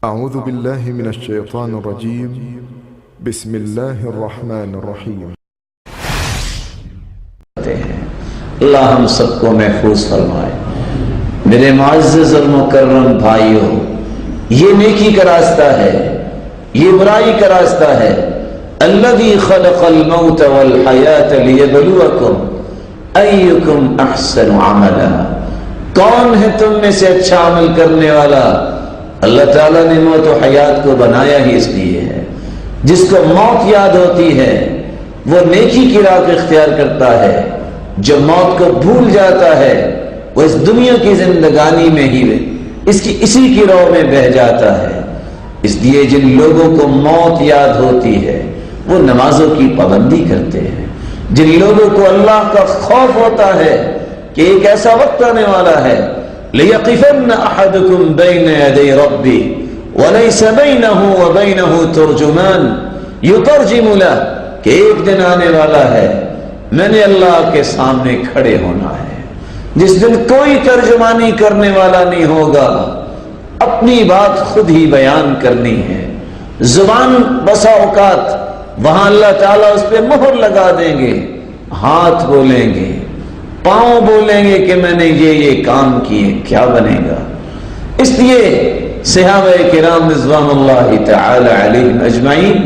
أعوذ بالله من الشيطان الرجيم. بسم الله الرحمن الرحيم. اللہ ہم سب کو محفوظ فرمائے. میرے معزز اور مکرم بھائیوں، یہ نیکی کا راستہ ہے، یہ برائی کا راستہ ہے. الذی خلق الموت والحیات لیبلوکم ایکم احسن عملا. کون ہے تم میں سے اچھا عمل کرنے والا؟ اللہ تعالیٰ نے موت و حیات کو بنایا ہی اس لیے ہے. جس کو موت یاد ہوتی ہے وہ نیکی کی راہ اختیار کرتا ہے. جو موت کو بھول جاتا ہے وہ اس دنیا کی زندگانی میں ہی اسی کی راہ میں بہ جاتا ہے. اس لیے جن لوگوں کو موت یاد ہوتی ہے وہ نمازوں کی پابندی کرتے ہیں. جن لوگوں کو اللہ کا خوف ہوتا ہے کہ ایک ایسا وقت آنے والا ہے لِيَقِفَنَّ أَحَدُكُمْ بَيْنَ يَدَيْ رَبِّهِ وَلَيْسَ بَيْنَهُ وَبَيْنَهُ تُرْجُمَانٌ يُتَرْجِمُ لَهُ کہ ایک دن آنے والا ہے میں نے اللہ کے سامنے کھڑے ہونا ہے، جس دن کوئی ترجمانی کرنے والا نہیں ہوگا. اپنی بات خود ہی بیان کرنی ہے. زبان بسا اوقات وہاں اللہ تعالیٰ اس پہ مہر لگا دیں گے. ہاتھ بولیں گے، پاؤں بولیں گے کہ میں نے یہ کام کیے، کیا بنے گا؟ اس لیے صحابہ کرام رضوان اللہ تعالی علیہم اجمعین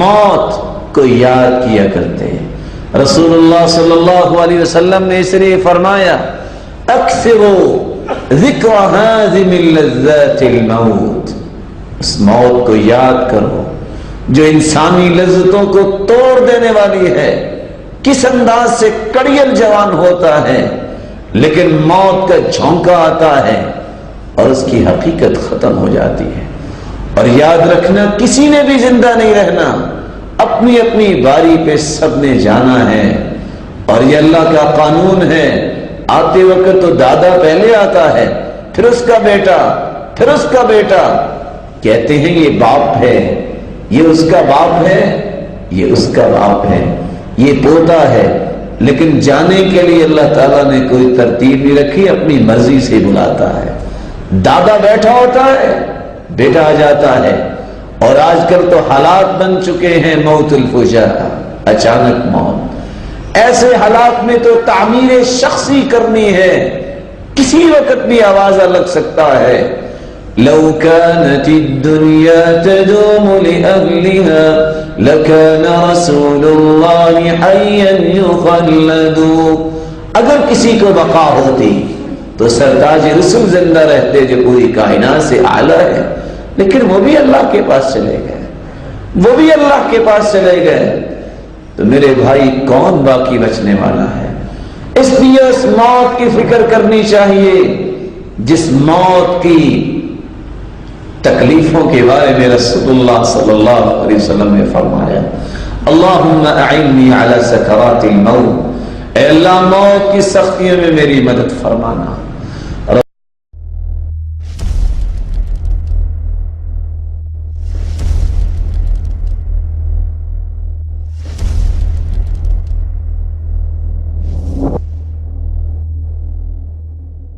موت کو یاد کیا کرتے. رسول اللہ صلی اللہ علیہ وسلم نے اس لیے فرمایا اکثروا ذکر ہاذم لذات الموت. اس موت کو یاد کرو جو انسانی لذتوں کو توڑ دینے والی ہے. کس انداز سے کڑیل جوان ہوتا ہے لیکن موت کا جھونکا آتا ہے اور اس کی حقیقت ختم ہو جاتی ہے. اور یاد رکھنا کسی نے بھی زندہ نہیں رہنا، اپنی اپنی باری پہ سب نے جانا ہے. اور یہ اللہ کا قانون ہے. آتے وقت تو دادا پہلے آتا ہے، پھر اس کا بیٹا، پھر اس کا بیٹا. کہتے ہیں یہ باپ ہے، یہ اس کا باپ ہے، یہ اس کا باپ ہے، یہ پوتا ہے. لیکن جانے کے لیے اللہ تعالیٰ نے کوئی ترتیب نہیں رکھی، اپنی مرضی سے بلاتا ہے. دادا بیٹھا ہوتا ہے، بیٹا آ جاتا ہے. اور آج کل تو حالات بن چکے ہیں موت الفجا، اچانک موت. ایسے حالات میں تو تعمیر شخصی کرنی ہے، کسی وقت بھی آوازہ لگ سکتا ہے. لو كانت الدنيا تدوم لأهلها لكان رسول الله حيا يخلد. اگر کسی کو بقا ہوتی تو سرتاج رسول زندہ رہتے جو پوری کائنات سے اعلیٰ ہے. لیکن وہ بھی اللہ کے پاس چلے گئے، وہ بھی اللہ کے پاس چلے گئے. تو میرے بھائی کون باقی بچنے والا ہے؟ اس لیے اس موت کی فکر کرنی چاہیے جس موت کی تکلیفوں کے بارے میں رسول اللہ صلی اللہ علیہ وسلم نے فرمایا اللہم اعنی علی سکرات الموت. اے اللہ موت کی سختیوں میں میری مدد فرمانا.